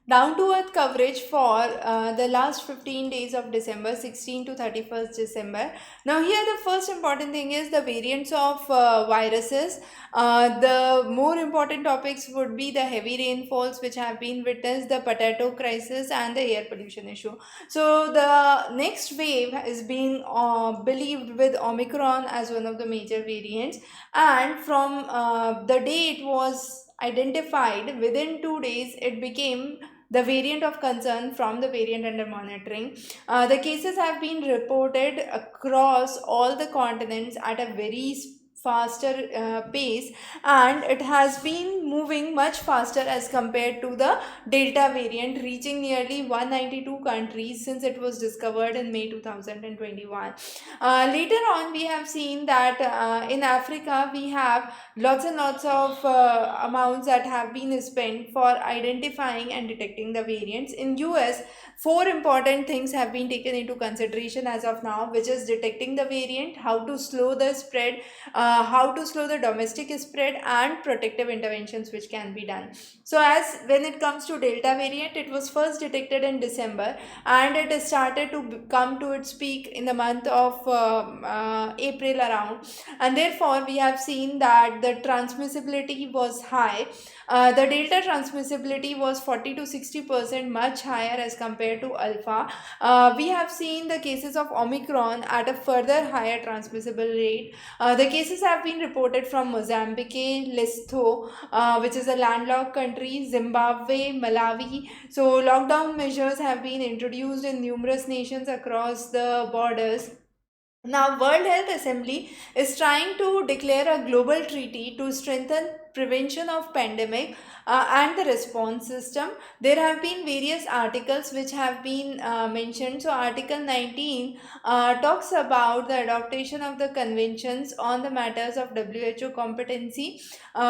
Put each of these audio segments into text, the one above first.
down to earth coverage for the last 15 days of December, 16 to 31st December. Now, here the first important thing is the variants of viruses. The more important topics would be the heavy rainfalls which have been witnessed, the potato crisis, and the air pollution issue. So, the next wave is being believed with Omicron as one of the major variants, and from the day it was identified, within 2 days it became the variant of concern from the variant under monitoring. The cases have been reported across all the continents at a very faster pace, and it has been moving much faster as compared to the Delta variant, reaching nearly 192 countries since it was discovered in May 2021. Later on, we have seen that in Africa, we have lots and lots of amounts that have been spent for identifying and detecting the variants. In US, four important things have been taken into consideration as of now, which is detecting the variant, how to slow the spread, how to slow the domestic spread, and protective interventions which can be done. So as when it comes to Delta variant, it was first detected in December, and it has started to come to its peak in the month of April around, and therefore we have seen that the transmissibility was high. The Delta transmissibility was 40 to 60% much higher as compared to Alpha. We have seen the cases of Omicron at a further higher transmissible rate. The cases have been reported from Mozambique, Lesotho, which is a landlocked country, Zimbabwe, Malawi. So, lockdown measures have been introduced in numerous nations across the borders. Now, World Health Assembly is trying to declare a global treaty to strengthen prevention of pandemic and the response system. There have been various articles which have been mentioned. So, Article 19 talks about the adaptation of the conventions on the matters of WHO competency.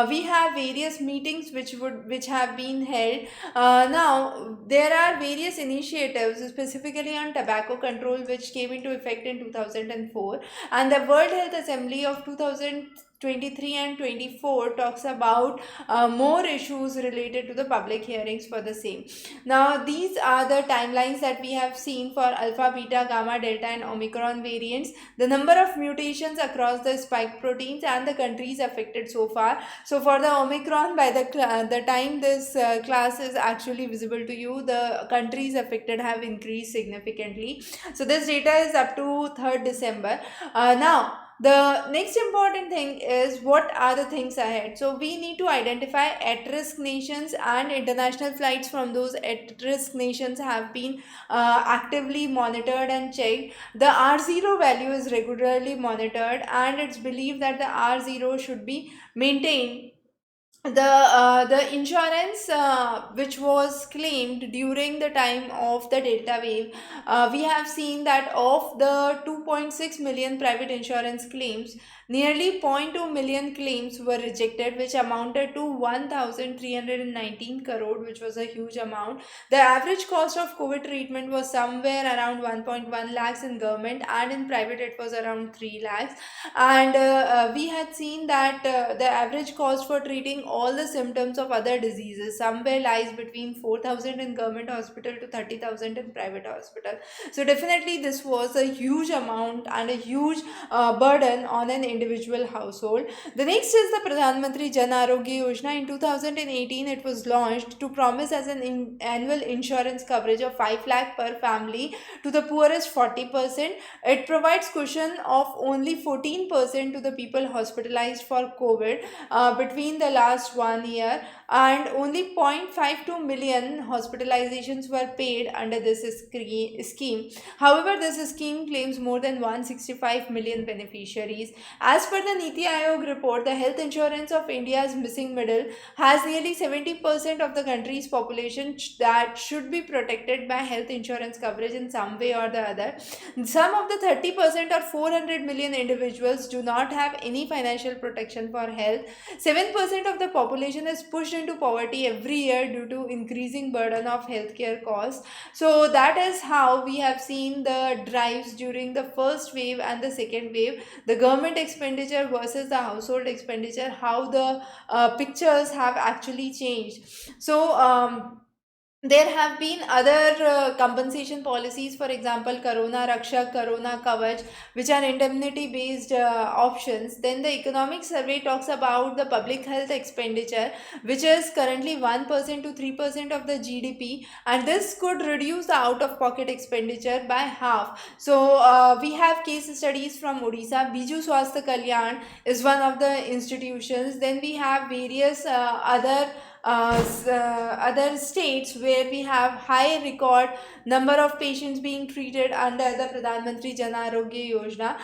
We have various meetings which have been held. Now, there are various initiatives specifically on tobacco control which came into effect in 2004, and the World Health Assembly of 2023 and 24 talks about more issues related to the public hearings for the same. Now, these are the timelines that we have seen for Alpha, Beta, Gamma, Delta, and Omicron variants, the number of mutations across the spike proteins, and the countries affected so far. So for the Omicron, by the time this class is actually visible to you, the countries affected have increased significantly. So this data is up to 3rd December. Now, the next important thing is what are the things ahead. So we need to identify at-risk nations, and international flights from those at-risk nations have been actively monitored and checked. The R0 value is regularly monitored, and it's believed that the R0 should be maintained. The insurance which was claimed during the time of the Delta wave, we have seen that of the 2.6 million private insurance claims, nearly zero point 0.2 million claims were rejected, which amounted to 1319 crore, which was a huge amount. The average cost of COVID treatment was somewhere around 1.1 lakhs in government, and in private it was around 3 lakhs. And we had seen that the average cost for treating all the symptoms of other diseases somewhere lies between 4,000 in government hospital to 30,000 in private hospital. So definitely this was a huge amount and a huge burden on an individual household. The next is the Pradhan Mantri Jan Arogya Yojana. In 2018 it was launched to promise as an annual insurance coverage of 5 lakh per family to the poorest 40%. It provides cushion of only 14% to the people hospitalized for COVID between the last 1 year, and only 0.52 million hospitalizations were paid under this scheme. However, this scheme claims more than 165 million beneficiaries. As per the Niti Aayog report, the health insurance of India's missing middle has nearly 70% of the country's population that should be protected by health insurance coverage in some way or the other. Some of the 30% or 400 million individuals do not have any financial protection for health. 7% of the population is pushed into poverty every year due to increasing burden of healthcare costs. So that is how we have seen the drives during the first wave and the second wave, the government expenditure versus the household expenditure, how the pictures have actually changed. So there have been other compensation policies, for example, Corona Rakshak, Corona Kavach, which are indemnity based options. Then the economic survey talks about the public health expenditure, which is currently 1% to 3% of the GDP, and this could reduce the out of pocket expenditure by half. So, we have case studies from Odisha. Biju Swasthya Kalyan is one of the institutions. Then we have various other states where we have high record number of patients being treated under the Pradhan Mantri Jan Arogya Yojana.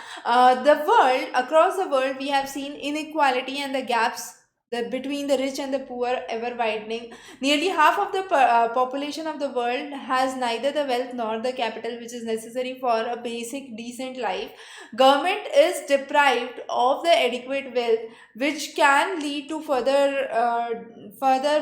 Across the world, we have seen inequality and the gaps between the rich and the poor ever widening. Nearly half of the population of the world has neither the wealth nor the capital which is necessary for a basic decent life. Government is deprived of the adequate wealth, which can lead to further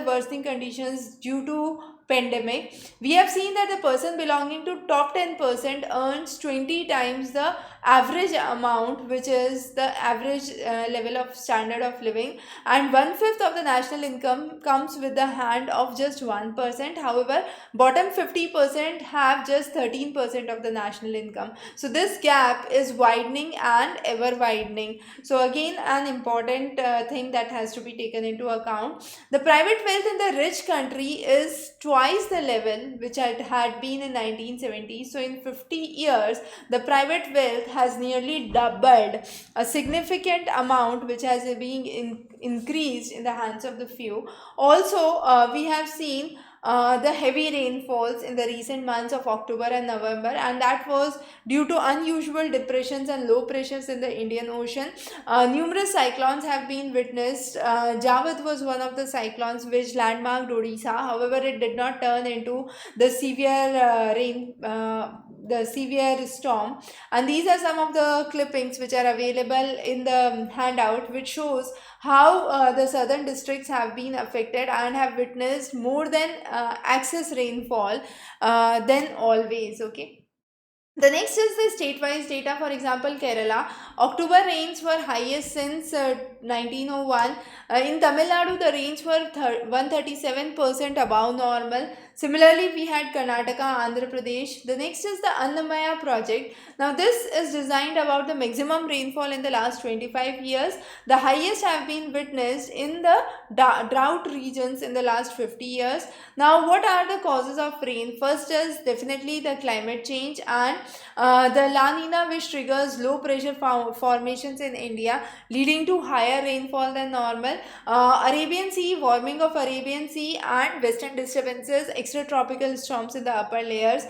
worsening conditions due to pandemic. We have seen that the person belonging to top 10% earns 20 times the average amount, which is the average level of standard of living, and one fifth of the national income comes with the hand of just 1%. However, bottom 50% have just 13% of the national income. So this gap is widening and ever widening. So again, an important thing that has to be taken into account. The private wealth in the rich country is twice the level which it had been in 1970. So in 50 years, the private wealth has nearly doubled, a significant amount which has been increased in the hands of the few. Also, we have seen the heavy rainfalls in the recent months of October and November, and that was due to unusual depressions and low pressures in the Indian Ocean. Numerous cyclones have been witnessed. Javad was one of the cyclones which landmarked Odisha. However, it did not turn into the severe storm. And these are some of the clippings which are available in the handout, which shows how the southern districts have been affected and have witnessed more than excess rainfall than always. Okay. The next is the state-wise data. For example, Kerala, October rains were highest since 1901. In Tamil Nadu, the rains were 137% above normal. Similarly, we had Karnataka, Andhra Pradesh. The next is the Annamaya project. Now, this is designed about the maximum rainfall in the last 25 years. The highest have been witnessed in the drought regions in the last 50 years. Now, what are the causes of rain? First is definitely the climate change and the La Nina, which triggers low pressure formations in India, leading to higher rainfall than normal. Arabian Sea, warming of Arabian Sea, and western disturbances, extratropical storms in the upper layers,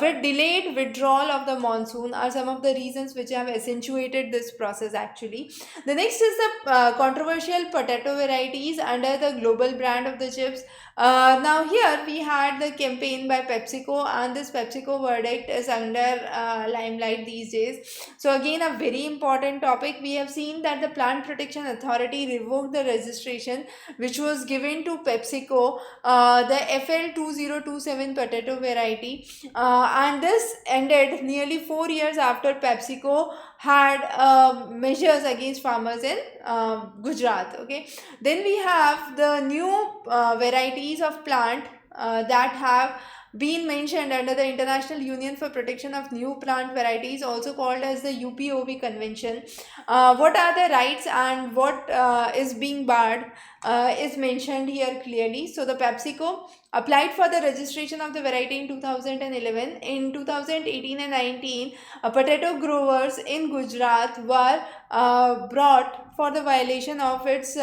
with delayed withdrawal of the monsoon are some of the reasons which have accentuated this process actually. The next is the controversial potato varieties under the global brand of the chips. Now here we had the campaign by PepsiCo, and this PepsiCo verdict is under limelight these days. So again, a very important topic. We have seen that the Plant Protection Authority revoked the registration which was given to PepsiCo, the FL2027 potato variety, and this ended nearly 4 years after PepsiCo had measures against farmers in Gujarat. Okay, then we have the new varieties of plant that have been mentioned under the International Union for Protection of New Plant Varieties, also called as the UPOV Convention. What are the rights and what is being barred is mentioned here clearly. So the PepsiCo applied for the registration of the variety in 2011. In 2018 and 19, potato growers in Gujarat were brought for the violation of its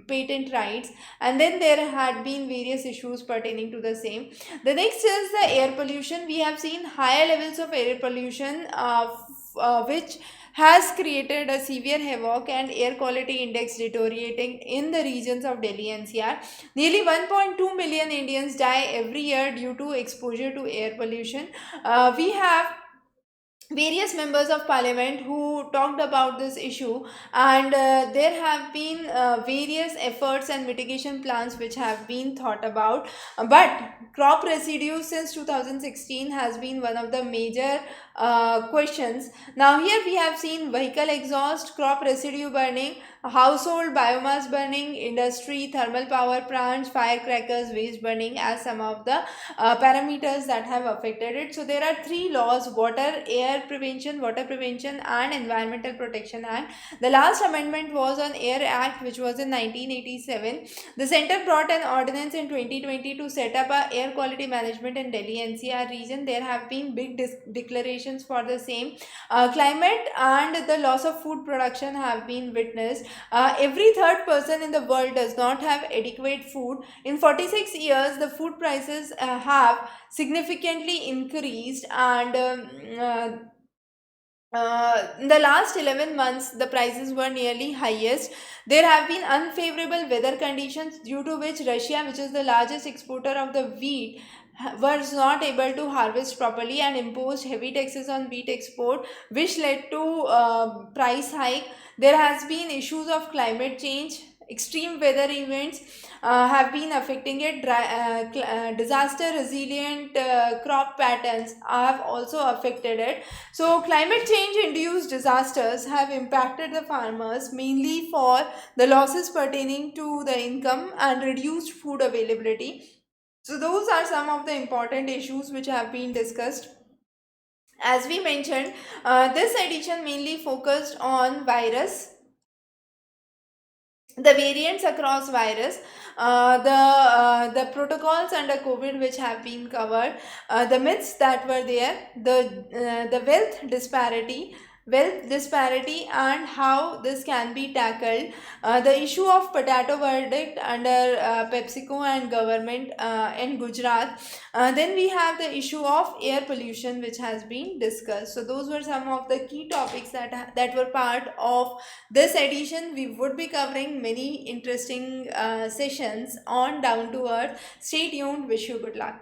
patent rights, and then there had been various issues pertaining to the same. The next is the air pollution. We have seen higher levels of air pollution, which has created a severe havoc and air quality index deteriorating in the regions of Delhi NCR. Nearly 1.2 million Indians die every year due to exposure to air pollution. We have various members of parliament who talked about this issue, and there have been various efforts and mitigation plans which have been thought about. But crop residue since 2016 has been one of the major questions. Now here we have seen vehicle exhaust, crop residue burning. household biomass burning, industry, thermal power plants, firecrackers, waste burning as some of the parameters that have affected it. So there are three laws: water prevention and environmental protection act. The last amendment was on Air Act, which was in 1987. The center brought an ordinance in 2020 to set up a air quality management in Delhi NCR region. There have been big declarations for the same. Climate and the loss of food production have been witnessed. Every third person in the world does not have adequate food. In 46 years, the food prices have significantly increased, and in the last 11 months, the prices were nearly highest. There have been unfavorable weather conditions, due to which Russia, which is the largest exporter of the wheat, was not able to harvest properly and imposed heavy taxes on wheat export, which led to price hike. There has been issues of climate change. Extreme weather events have been affecting it. Disaster resilient crop patterns have also affected it. So climate change induced disasters have impacted the farmers, mainly for the losses pertaining to the income and reduced food availability. So those are some of the important issues which have been discussed. As we mentioned, this edition mainly focused on the variants across virus, the protocols under COVID which have been covered, the myths that were there, the wealth disparity and how this can be tackled, the issue of potato verdict under PepsiCo and government in Gujarat. Then we have the issue of air pollution which has been discussed. So those were some of the key topics that were part of this edition. We would be covering many interesting sessions on Down to Earth. Stay tuned. Wish you good luck.